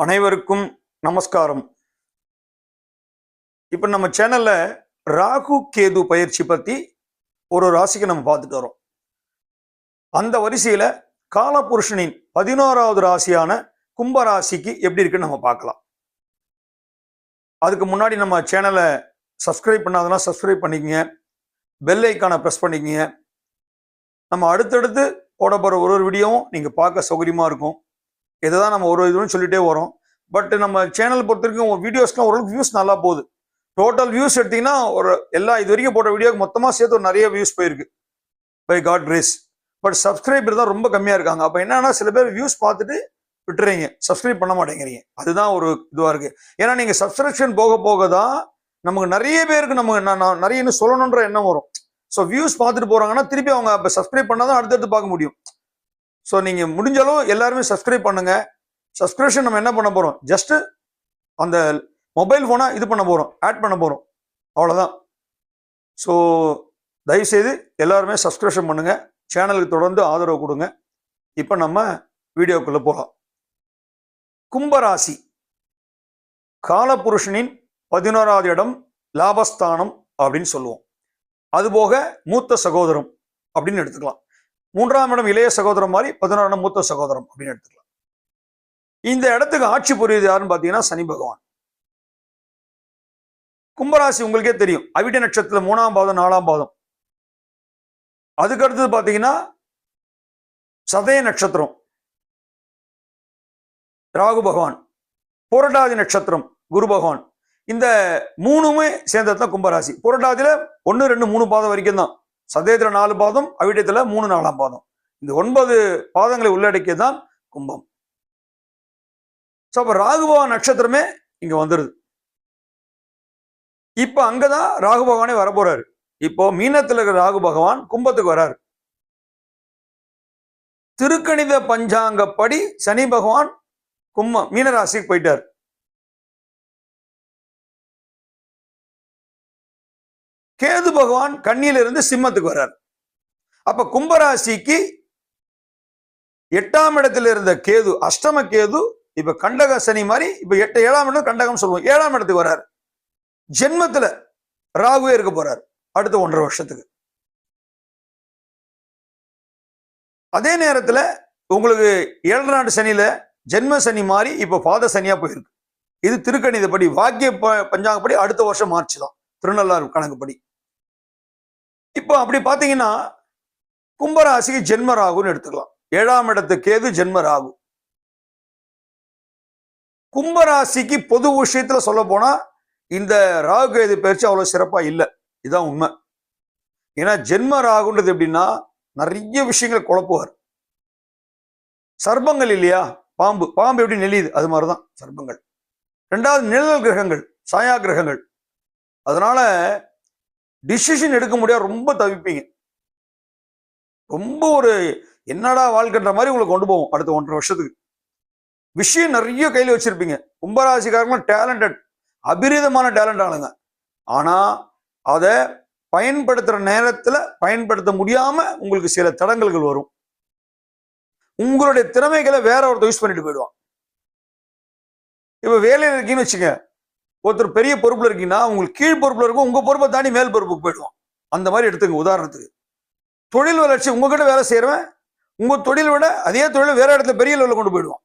அனைவருக்கும் நமஸ்காரம். இப்போ நம்ம சேனல்ல ராகு கேது பயிற்சி பத்தி ஒரு ராசிக்கு நம்ம பார்த்துட்டு வரோம். அந்த வரிசையில காலபுருஷனின் 11வது ராசியான கும்ப ராசிக்கு எப்படி இருக்குன்னு நம்ம பார்க்கலாம். அதுக்கு முன்னாடி நம்ம சேனலை சப்ஸ்கிரைப் பண்ணாதனா சப்ஸ்கிரைப் பண்ணிக்கங்க, பெல் ஐக்கானை ப்ரெஸ் பண்ணிக்கங்க. நம்ம அடுத்தடுத்து போட போகிற ஒரு வீடியோவும் நீங்கள் பார்க்க சௌகரியமா இருக்கும். இதுதான் நம்ம ஒரு இதுன்னு சொல்லிட்டே வரோம். பட் நம்ம சேனல் பொறுத்த வரைக்கும் வீடியோஸ்லாம் ஓரளவுக்கு வியூஸ் நல்லா போகுது. டோட்டல் வியூஸ் எடுத்தீங்கன்னா ஒரு எல்லா இது வரைக்கும் போட்ட வீடியோக்கு மொத்தமாக சேர்த்து ஒரு நிறைய வியூஸ் போயிருக்கு by God grace. But subscriber தான் ரொம்ப கம்மியாக இருக்காங்க. அப்போ என்னன்னா சில பேர் வியூஸ் பார்த்துட்டு விட்டுறீங்க, சப்ஸ்கிரைப் பண்ண மாட்டேங்கிறீங்க. அதுதான் ஒரு இதுவாக இருக்கு. ஏன்னா நீங்கள் சப்ஸ்கிரிப்ஷன் போக போக தான் நமக்கு நிறைய பேருக்கு நம்ம நிறைய இன்னும் சொல்லணுன்ற எண்ணம் வரும். ஸோ வியூஸ் பார்த்துட்டு போகிறாங்கன்னா திருப்பி அவங்க அப்போ சப்ஸ்கிரைப் பண்ணால் தான் அடுத்தடுத்து பார்க்க முடியும். ஸோ நீங்கள் முடிஞ்சாலும் எல்லாருமே சப்ஸ்கிரைப் பண்ணுங்க. சப்ஸ்கிரிப்ஷன் நம்ம என்ன பண்ண போகிறோம், ஜஸ்ட்டு அந்த மொபைல் ஃபோனாக இது பண்ண போகிறோம், ஆட் பண்ண போகிறோம், அவ்வளோதான். ஸோ தயவுசெய்து எல்லாருமே சப்ஸ்கிரிப்ஷன் பண்ணுங்க, சேனலுக்கு தொடர்ந்து ஆதரவு கொடுங்க. இப்போ நம்ம வீடியோக்குள்ளே போகலாம். கும்பராசி காலபுருஷனின் 11வது இடம் லாபஸ்தானம் அப்படின்னு சொல்லுவோம். அதுபோக மூத்த சகோதரம் அப்படின்னு எடுத்துக்கலாம். 3ஆம் இடம் இளைய சகோதரம் மாதிரி 11ஆம் இடம் மூத்த சகோதரம் அப்படின்னு எடுத்துக்கலாம். இந்த இடத்துக்கு ஆட்சி புரியுது யாருன்னு பார்த்தீங்கன்னா சனி பகவான். கும்பராசி உங்களுக்கே தெரியும், அவிட்ட நட்சத்திரத்துல 3ஆம் பாதம் 4ஆம் பாதம். அதுக்கு அடுத்தது பார்த்தீங்கன்னா சதய நட்சத்திரம் ராகு பகவான், புரட்டாதி நட்சத்திரம் குரு பகவான். இந்த மூணுமே சேர்ந்தது தான் கும்பராசி. புரட்டாதியில 1, 2, 3 பாதம் வரைக்கும் தான், சதயத்துல 4 பாதம், அவிட்டத்துல 3, 4ஆம் பாதம். இந்த 9 பாதங்களை உள்ளடக்கியதான் கும்பம். ஸோ அப்போ ராகுபகவான் நட்சத்திரமே இங்க வந்துருது. இப்ப அங்கதான் ராகு பகவானே வர போறாரு. இப்போ மீனத்துல இருக்கிற ராகு பகவான் கும்பத்துக்கு வராரு. திருக்கணித பஞ்சாங்கப்படி சனி பகவான் மீனராசிக்கு போயிட்டார். கேது பகவான் கன்னியில இருந்து சிம்மத்துக்கு வர்றார். அப்ப கும்பராசிக்கு 8ஆம் இடத்துல இருந்த கேது, அஷ்டம கேது, இப்ப கண்டக சனி மாதிரி இப்ப 7ஆம் இடம் கண்டகம் சொல்லுவோம், 7ஆம் இடத்துக்கு வர்றாரு. ஜென்மத்துல ராகுவே இருக்க போறாரு அடுத்த 1.5 வருஷத்துக்கு. அதே நேரத்துல உங்களுக்கு 7ஆம் நாட்டு சனியில ஜென்ம சனி மாறி இப்ப பாத சனியா போயிருக்கு. இது திருக்கணிதப்படி வாக்கிய பஞ்சாங்கப்படி அடுத்த வருஷம் மார்ச் தான், திருநள்ளாறு கணக்குப்படி. இப்போ அப்படி பாத்தீங்கன்னா கும்பராசிக்கு ஜென்ம ராகுன்னு எடுத்துக்கலாம். 7ஆம் இடத்து கேது ஜென்ம ராகு. கும்பராசிக்கு பொது விஷயத்துல சொல்ல போனா இந்த ராகு கேது பயிற்சி அவ்வளவு சிறப்பா இல்லை, இதுதான் உண்மை. ஏன்னா ஜென்ம ராகுன்றது எப்படின்னா நிறைய விஷயங்கள் குழப்புவார். சர்ப்பங்கள் இல்லையா, பாம்பு எப்படி நெளியுது அது மாதிரிதான் சர்ப்பங்கள். 2வது நிழல் கிரகங்கள், சாயா கிரகங்கள். அதனால டிசிஷன் எடுக்க முடியாது, ரொம்ப தவிப்பீங்க. ரொம்ப ஒரு என்னடா வாழ்க்கைன்ற மாதிரி உங்களை கொண்டு போவோம் அடுத்த 1.5 வருஷத்துக்கு. விஷயம் நிறைய கையில் வச்சிருப்பீங்க. கும்பராசிக்காரங்களும் டேலண்டட், அபிரீதமான டேலண்ட் ஆளுங்க. ஆனா அதை பயன்படுத்துற நேரத்துல பயன்படுத்த முடியாம உங்களுக்கு சில தடங்கல்கள் வரும். உங்களுடைய திறமைகளை வேற ஒருத்தர் யூஸ் பண்ணிட்டு போயிடுவான். இப்ப வேலையில் இருக்கீங்கன்னு வச்சுங்க, ஒருத்தர் பெரிய பொறுப்புல இருக்கீங்கன்னா உங்களுக்கு கீழ் பொறுப்புல இருக்கும், உங்க பொறுப்பை தாண்டி மேல் பொறுப்புக்கு போயிடுவான். அந்த மாதிரி எடுத்துங்க. உதாரணத்துக்கு தொழில் வளர்ச்சி, உங்ககிட்ட வேலை செய்யறவன் உங்க தொழில் விட அதே தொழில் வேற இடத்துல பெரிய லெவலில் கொண்டு போயிடுவான்.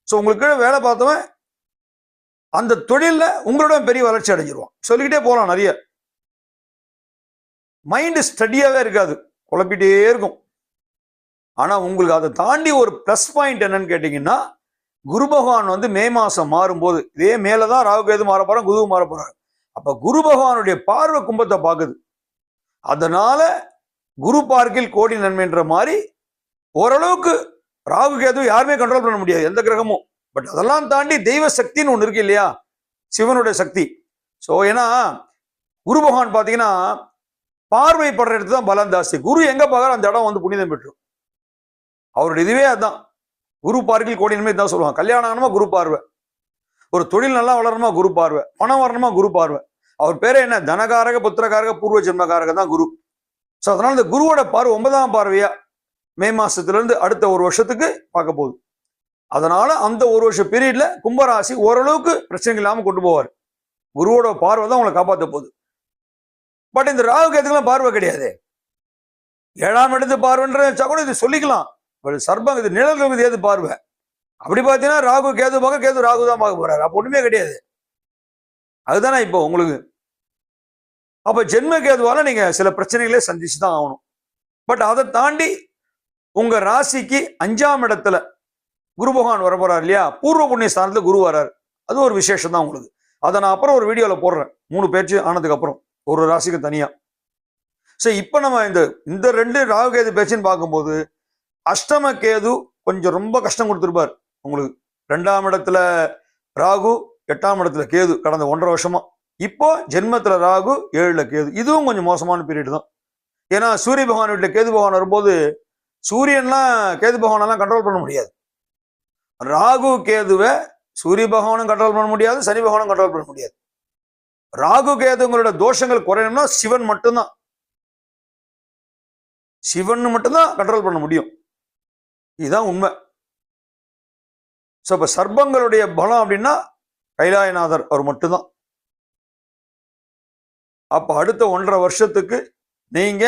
ஸோ உங்களுக்கு வேலை பார்த்தவன் அந்த தொழில உங்களோட பெரிய வளர்ச்சி அடைஞ்சிருவான். சொல்லிக்கிட்டே போகலாம். நிறைய மைண்ட் ஸ்டடியாவே இருக்காது, குழப்பிட்டே இருக்கும். ஆனா உங்களுக்கு அதை தாண்டி ஒரு பிளஸ் பாயிண்ட் என்னன்னு கேட்டீங்கன்னா, குரு பகவான் மே மாசம் மாறும்போது, இதே மேலதான் ராகு கேது மாற போறாங்க, குரு மாற போறாங்க. அப்ப குரு பகவானுடைய பார்வை கும்பத்தை பார்க்குது. அதனால குரு பார்க்கில் கோடி நன்மைன்ற மாதிரி ஓரளவுக்கு ராகு கேது யாருமே கண்ட்ரோல் பண்ண முடியாது, எந்த கிரகமும். பட் அதெல்லாம் தாண்டி தெய்வ சக்தின்னு ஒன்று இருக்கு இல்லையா, சிவனுடைய சக்தி. ஸோ ஏன்னா குரு பகவான் பார்த்தீங்கன்னா பார்வைப்படுற இடத்துல தான் பலம் ஜாஸ்தி. குரு எங்க பார்க்குற அந்த இடம் புனிதம் பெற்றும். அவருடைய இதுவே அதுதான், குரு பார்க்கில் கோடி நன்மை தான் சொல்லுவாங்க. கல்யாணம் ஆகணுமா குரு பார்வை, ஒரு தொழில் நல்லா வளரணுமா குரு பார்வை, பணம் வரணுமா குரு பார்வை. அவர் பேரே என்ன, தனகாரக புத்திரகாரக பூர்வ ஜென்மகாரக தான் குரு. ஸோ அதனால இந்த குருவோட பார்வை 9ஆம் பார்வையா மே மாசத்துல இருந்து அடுத்த 1 வருஷத்துக்கு பார்க்க போகுது. அதனால அந்த ஒரு வருஷம் பீரியட்ல கும்பராசி ஓரளவுக்கு பிரச்சனை இல்லாம கொண்டு போவார். குருவோட பார்வை தான் உங்களை காப்பாற்ற போகுது. பட் இந்த ராகு கேதுக்கெல்லாம் பார்வை கிடையாது. 7ஆம் இடத்து பார்வைன்ற கூட இது சொல்லிக்கலாம். சர்பம் இது நிழல்களுக்கு ஏது பார்வை. அப்படி பார்த்தீங்கன்னா ராகு கேது பார்க்க, கேது ராகு தான் பார்க்க போறாரு. அப்ப ஒண்ணுமே கிடையாது. அதுதானே இப்போ உங்களுக்கு. அப்ப ஜென்ம கேதுவால நீங்க சில பிரச்சனைகளே சந்திச்சு தான் ஆகணும். பட் அதை தாண்டி உங்க ராசிக்கு 5ஆம் இடத்துல குரு பகவான் வர போறாரு இல்லையா, பூர்வ புண்ணிய ஸ்தானத்துல குரு வராரு. அது ஒரு விசேஷம் தான் உங்களுக்கு. அதை நான் அப்புறம் ஒரு வீடியோல போடுறேன், 3 பேச்சு ஆனதுக்கு அப்புறம் ஒரு ராசிக்கு தனியா. சரி, இப்ப நம்ம இந்த 2 ராகு கேது பேச்சுன்னு பார்க்கும்போது அஷ்டம கேது கொஞ்சம் ரொம்ப கஷ்டம் கொடுத்துருப்பார் உங்களுக்கு. 2ஆம் இடத்துல ராகு, 8ஆம் இடத்துல கேது கடந்த 1.5 வருஷமா. இப்போ ஜென்மத்துல ராகு, 7ல கேது. இதுவும் கொஞ்சம் மோசமான பீரியட் தான். ஏன்னா சூரிய பகவான் வீட்டுல கேது பகவான் வரும்போது சூரியன்லாம் கேது பகவானெல்லாம் கண்ட்ரோல் பண்ண முடியாது. ராகு கேதுவை சூரிய பகவானும் கண்ட்ரோல் பண்ண முடியாது, சனி பகவானும் கண்ட்ரோல் பண்ண முடியாது. ராகு கேதுங்களோட தோஷங்கள் குறையணும்னா சிவன் மட்டும்தான், சிவன் மட்டும்தான் கண்ட்ரோல் பண்ண முடியும். இதுதான் உண்மை. இப்ப சர்ப்பங்களுடைய பலம் அப்படின்னா கைலாயநாதர் அவர் மட்டும்தான். அப்ப அடுத்த 1.5 வருஷத்துக்கு நீங்க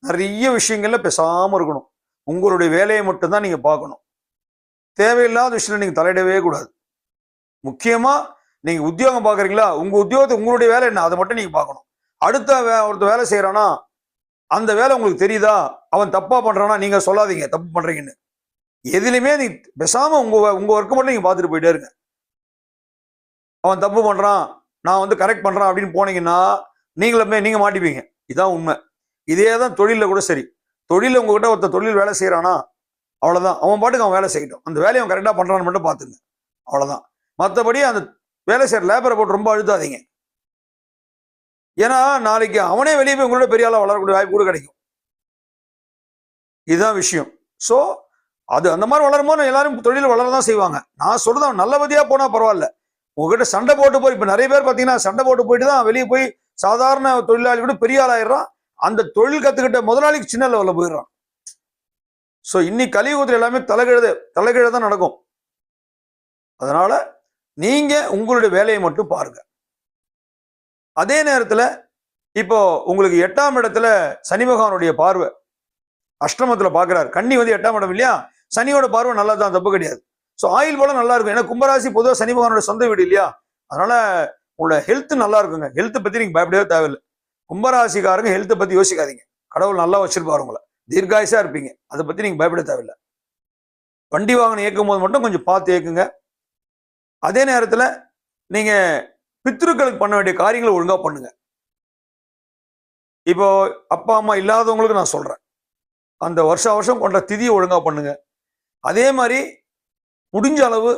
நிறைய விஷயங்கள்ல பேசாம இருக்கணும். உங்களுடைய வேலையை மட்டும்தான் நீங்க பார்க்கணும். தேவையில்லாத விஷயத்துல நீங்க தலையிடவே கூடாது. முக்கியமா நீங்க உத்தியோகம் பாக்குறீங்களா, உங்க உத்தியோகத்தை உங்களுடைய வேலை என்ன அதை மட்டும் நீங்க பார்க்கணும். அடுத்த ஒருத்தர் வேலை செய்யறானா அந்த வேலை உங்களுக்கு தெரியுதா, அவன் தப்பா பண்றானா நீங்க சொல்லாதீங்க தப்பு பண்றீங்கன்னு. எதுலையுமே நீ பேசாம உங்க ஒர்க்கை மட்டும் நீங்க பார்த்துட்டு போயிட்டே இருங்க. அவன் தப்பு பண்றான், நான் கரெக்ட் பண்றான் அப்படின்னு போனீங்கன்னா நீங்க மாட்டிப்பீங்க. இதான் உண்மை. இதே தான் தொழில கூட சரி. தொழில உங்ககிட்ட ஒருத்தர் தொழில் வேலை செய்யறானா அவ்வளவுதான், அவன் பாட்டுக்கு அவன் வேலை செய்யட்டும், அந்த வேலையை அவன் கரெக்டா பண்றான்னு மட்டும் பாத்துங்க, அவ்வளவுதான். மற்றபடி அந்த வேலை செய்யற லேபரை போட்டு ரொம்ப அழுத்தாதீங்க. ஏன்னா நாளைக்கு அவனே வெளியே போய் உங்களோட பெரிய ஆளா வளரக்கூடிய வாய்ப்பு கூட கிடைக்கும். இதுதான் விஷயம். சோ அது அந்த மாதிரி வளரும்போது எல்லாரும் தொழில் வளரதான் செய்வாங்க. நான் சொல்றேன் நல்லபடியா போனா பரவாயில்ல. உங்ககிட்ட சண்டை போட்டு போய் இப்ப நிறைய பேர் பாத்தீங்கன்னா சண்டை போட்டு போயிட்டு தான் வெளியே போய் சாதாரண தொழிலாளி கூட பெரிய ஆளாயிடுறான். அந்த தொழில் கத்துக்கிட்ட முதலாளிக்கு சின்ன லெவல்ல போயிடுறான். சோ இன்னைக்கு கலியுகத்துல எல்லாமே தலைகீழ தான் நடக்கும். அதனால நீங்க உங்களுடைய வேலையை மட்டும் பாருங்க. அதே நேரத்துல இப்போ உங்களுக்கு 8ஆம் இடத்துல சனி பகவானுடைய பார்வை அஷ்டமத்துல பாக்குறாரு. கன்னி 8ஆம் இடம் இல்லையா, சனியோட பார்வை நல்லா தான், தப்பு கிடையாது. ஸோ ஆயில் போல நல்லா இருக்கும். ஏன்னா கும்பராசி பொதுவாக சனி பகவானோட சொந்த வீடு இல்லையா, அதனால உங்களோட ஹெல்த் நல்லா இருக்குங்க. ஹெல்த்தை பத்தி நீங்க பயப்படவே தேவையில்லை. கும்பராசிக்காரங்க ஹெல்த்தை பத்தி யோசிக்காதீங்க. கடவுள் நல்லா வச்சிருப்பாரு உங்களை, தீர்காயுசா இருப்பீங்க. அதை பத்தி நீங்க பயப்பட தேவையில்லை. வண்டி வாகனம் இயக்கும் போது மட்டும் கொஞ்சம் பார்த்து இயக்குங்க. அதே நேரத்துல நீங்க பித்ருக்களுக்கு பண்ண வேண்டிய காரியங்களை ஒழுங்கா பண்ணுங்க. இப்போ அப்பா அம்மா இல்லாதவங்களுக்கு நான் சொல்றேன், அந்த வருஷம் கொண்ட திதியை ஒழுங்கா பண்ணுங்க. அதே மாதிரி முடிஞ்ச அளவு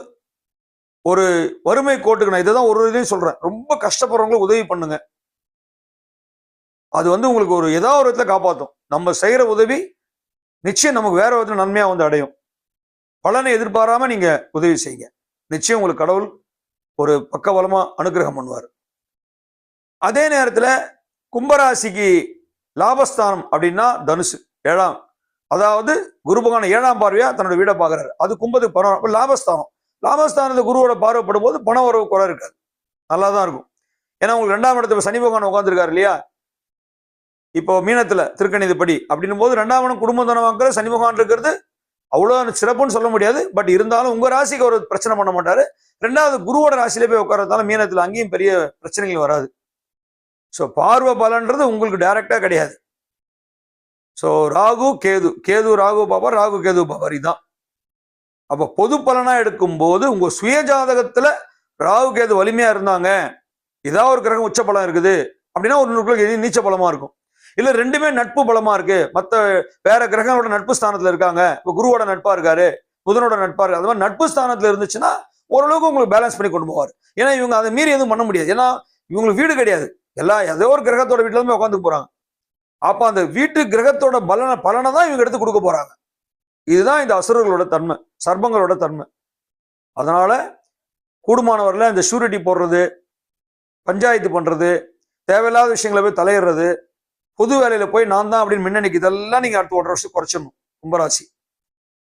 ஒரு வறுமை கோட்டுக்கு, நான் இதைதான் ஒரு இதையும் சொல்றேன், ரொம்ப கஷ்டப்படுறவங்களுக்கு உதவி பண்ணுங்க. அது உங்களுக்கு ஒரு ஏதாவது ஒரு விதத்துல காப்பாற்றும். நம்ம செய்யற உதவி நிச்சயம் நமக்கு வேற விதத்துல நன்மையா அடையும். பலனை எதிர்பாராம நீங்க உதவி செய்யுங்க. நிச்சயம் உங்களுக்கு கடவுள் ஒரு பக்கபலமா அனுகிரகம் பண்ணுவார். அதே நேரத்துல கும்பராசிக்கு லாபஸ்தானம் அப்படின்னா தனுசு 7ஆம், அதாவது குரு பகவான் 7ஆம் பார்வையா தன்னோட வீடை பாக்குறாரு. அது கும்பத்துக்கு பணம் லாபஸ்தானம். லாபஸ்தானத்தை குருவோட பார்வைப்படும் போது பண வரவு குறை இருக்காது, நல்லா தான் இருக்கும். ஏன்னா உங்களுக்கு 2ஆம் இடத்துல சனி பகவான் உட்காந்துருக்காரு இல்லையா, இப்போ மீனத்துல திருக்கணிதப்படி அப்படின்னும் போது 2ஆம் இடம் குடும்பத்தனம் வாங்குற சனி பகவான் இருக்கிறது அவ்வளவு சிறப்புன்னு சொல்ல முடியாது. பட் இருந்தாலும் உங்க ராசிக்கு ஒரு பிரச்சனை பண்ண மாட்டாரு. 2வது குருவோட ராசியில போய் உட்காரதால மீனத்துல அங்கேயும் பெரிய பிரச்சனைகள் வராது. ஸோ பார்வை பலன்றது உங்களுக்கு டைரக்டா கிடையாது. ஸோ ராகு கேது ராகு பாபார், ராகு கேது பாபார், இதுதான். அப்ப பொது பலனா எடுக்கும் போது உங்க சுய ஜாதகத்துல ராகு கேது வலிமையா இருந்தாங்க, ஏதாவது ஒரு கிரகம் உச்ச பலம் இருக்குது அப்படின்னா ஒரு நீச்ச பலமா இருக்கும். இல்ல ரெண்டுமே நட்பு பலமா இருக்கு, மத்த வேற கிரகங்களோட நட்பு ஸ்தானத்துல இருக்காங்க, இப்ப குருவோட நட்பா இருக்காரு, புதனோட நட்பா இருக்கு, அது மாதிரி நட்பு ஸ்தானத்துல இருந்துச்சுன்னா ஓரளவுக்கு உங்களுக்கு பேலன்ஸ் பண்ணி கொண்டு போவார். ஏன்னா இவங்க அதை மீறி எதுவும் பண்ண முடியாது. ஏன்னா இவங்களுக்கு வீடு கிடையாது, ஏதோ ஒரு கிரகத்தோட வீட்டுல இருந்து உட்காந்து போறாங்க. அப்ப அந்த வீட்டு கிரகத்தோட பலனை தான் இவங்க எடுத்து கொடுக்க போறாங்க. இதுதான் இந்த அசுரர்களோட தன்மை, சர்ப்பங்களோட தன்மை. அதனால கூடுமானவர்ல இந்த ஷூரிட்டி போடுறது, பஞ்சாயத்து பண்றது, தேவையில்லாத விஷயங்களை போய் தலையிடுறது, பொது வேலையில போய் நான் தான் அப்படின்னு முன்னணிக்கு, இதெல்லாம் நீங்க அடுத்த 1.5 வருஷம் குறைச்சிடணும் கும்பராசி.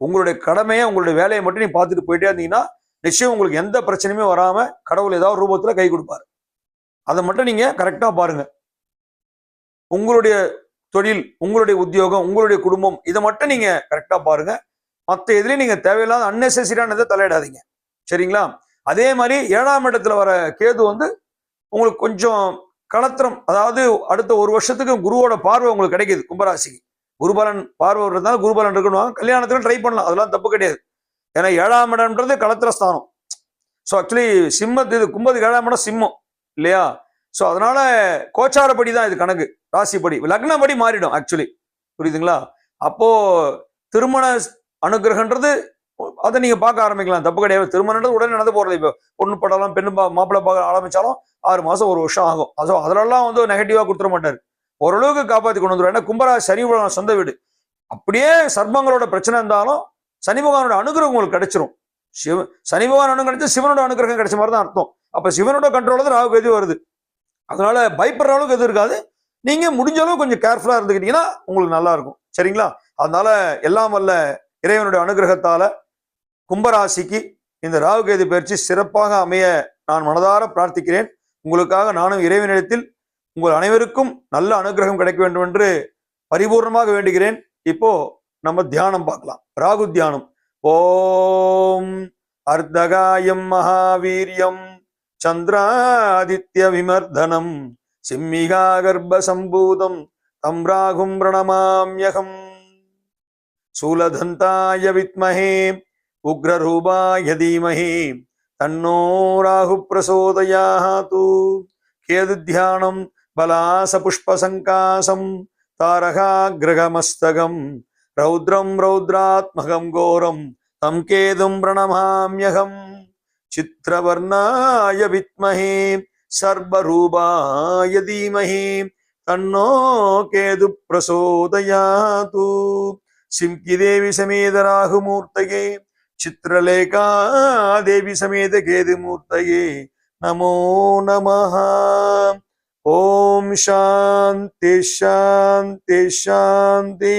உங்களுடைய கடமையை, உங்களுடைய வேலையை மட்டும் நீங்க பார்த்துட்டு போயிட்டே இருந்தீங்கன்னா நிச்சயம் உங்களுக்கு எந்த பிரச்சனையுமே வராம கடவுள் ஏதாவது ரூபத்துல கை கொடுப்பாரு. அதை மட்டும் நீங்க கரெக்டா பாருங்க. உங்களுடைய தொழில், உங்களுடைய உத்தியோகம், உங்களுடைய குடும்பம், இதை மட்டும் நீங்க கரெக்டா பாருங்க. மற்ற எதிரையும் நீங்க தேவையில்லாத அன்னெசரியானதை தலையிடாதீங்க. சரிங்களா? அதே மாதிரி 7ஆம் இடத்துல வர கேது உங்களுக்கு கொஞ்சம் களத்திரம், அதாவது அடுத்த ஒரு வருஷத்துக்கு குருவோட பார்வை உங்களுக்கு கிடைக்குது. கும்பராசிக்கு குருபலன் பார்வை வர்றதுனால குருபலன் இருக்கணும். கல்யாணத்துக்கு ட்ரை பண்ணலாம், அதெல்லாம் தப்பு கிடையாது. ஏன்னா 7ஆம் இடம்ன்றது களத்திர ஸ்தானம். ஸோ ஆக்சுவலி இது கும்பத்துக்கு 7ஆம் இடம் சிம்மம் இல்லையா? ஸோ அதனால கோச்சாரப்படி தான் இது கணக்கு, ராசிப்படி. லக்னப்படி மாறிடும் ஆக்சுவலி. புரியுதுங்களா? அப்போ திருமண அனுகிரகன்றது அதை நீங்க பார்க்க ஆரம்பிக்கலாம், தப்பு கிடையாது. திருமணம்ன்றது உடனே நடந்து போறது. இப்போ பொண்ணு படலாம், பெண்ணு மாப்பிள்ளை பார்க்க ஆரம்பிச்சாலும் 6 மாசம் 1 வருஷம் ஆகும். அதெல்லாம் நெகட்டிவா கொடுத்துட மாட்டாரு, ஓரளவுக்கு காப்பாற்றி கொண்டு வந்துடும். ஏன்னா கும்பராசி சனி சொந்த வீடு. அப்படியே சர்மங்களோட பிரச்சனை இருந்தாலும் சனி பகவானோட அனுகிரகம் உங்களுக்கு கிடைச்சிரும். சனி பகவான் அனுகிரகம் கிடைச்சா சிவனோட அனுகிரகம் கிடைச்ச மாதிரி தான் அர்த்தம். அப்ப சிவனோட கண்ட்ரோல தான் ராகு கேது வருது. அதனால பயப்படுற அளவுக்கு எதுவும் இருக்காது. நீங்க முடிஞ்ச அளவு கொஞ்சம் கேர்ஃபுல்லா இருந்துக்கிட்டீங்கன்னா உங்களுக்கு நல்லா இருக்கும். சரிங்களா? அதனால எல்லாம் வல்ல இறைவனுடைய அனுகிரகத்தால கும்பராசிக்கு இந்த ராகு கேது பயிற்சி சிறப்பாக அமைய நான் மனதார பிரார்த்திக்கிறேன். உங்களுக்காக நானும் இறைவனிடத்தில் உங்கள் அனைவருக்கும் நல்ல அனுகிரகம் கிடைக்க வேண்டும் என்று பரிபூர்ணமாக வேண்டுகிறேன். இப்போ நம்ம தியானம் பார்க்கலாம். ராகு தியானம். ஓம் அர்த்தகாயம் மகாவீரியம் சந்திராதித்ய விமர்தனம் சிம்மிகா கர்ப்ப சம்பூதம் தம் ராகும் பிரணமாம்யகம். சூலதந்தாய வித்மஹே உக்ரரூபாய தீமஹி தன்னோ ராகு பிரசோதயாது. கேது தியானம் பலாச புஷ்ப சங்காசம் தாரகாகிரகமஸ்தகம் ரௌத்ரம் ரௌத்ராத்மகம் கோரம் தம் கேதும் பிரணமாம்யகம். சித்திரவர்ணாய வித்மஹே சர்வரூபாய தீமஹி தன்னோ கேது பிரசோதயாது. சிம்கி தேவி சமேத ராகுமூர்த்தயே சித்திரலேகா தேவி சமேத கேது மூர்த்தயே நமோ நமஹ. ஓம் சாந்தி சாந்தி சாந்தி.